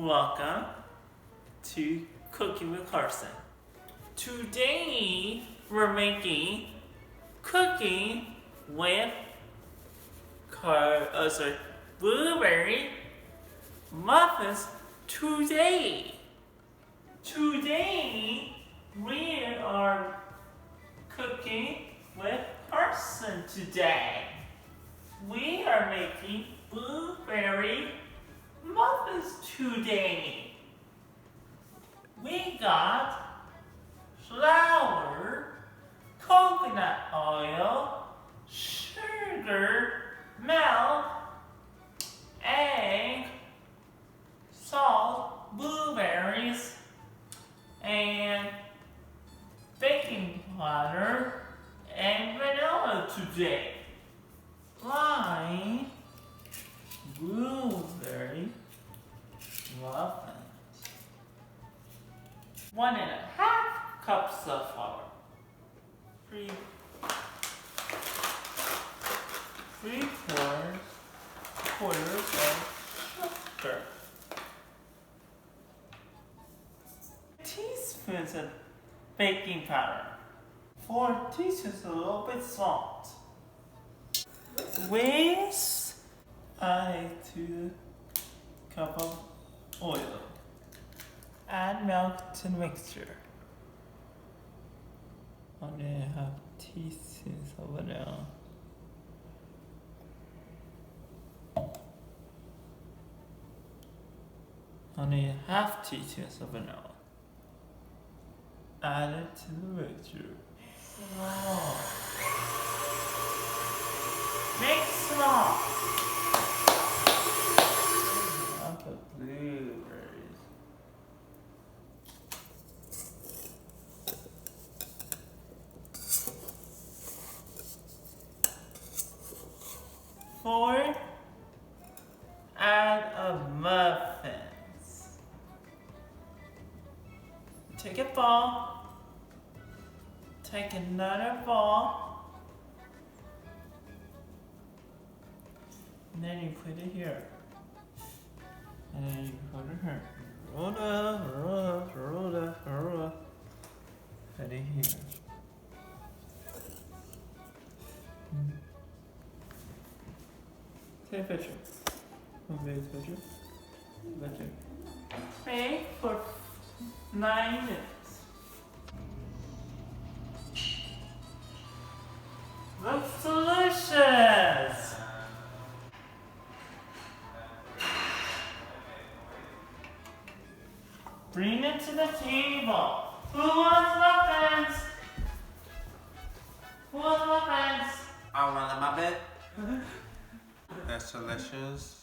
Welcome to Cooking with Carson. Today we're making cooking with blueberry muffins today. Today we are cooking with Carson today. We are making blueberry muffins today. We got flour, coconut oil, sugar, milk, egg, salt, blueberries, and baking powder and vanilla today. Lime, blueberry muffins. 1.5 cups of flour. 3 quarters of sugar. Teaspoons of baking powder. 4 teaspoons of a little bit salt. Whisk add to the cup of oil. Add milk to the mixture. 1.5 teaspoons of vanilla. Only half teaspoons of vanilla. Add it to the mixture. Mix them all. Not the blueberries. Four. Add of muffins. Take a ball. Take another ball. And then you put it here. And then you put it here. Roll up. Put it here. Take a picture. Picture. Bake for 9 minutes. Looks delicious! Bring it to the table. Who wants muffins? Who wants muffins? I want them a bit. That's delicious.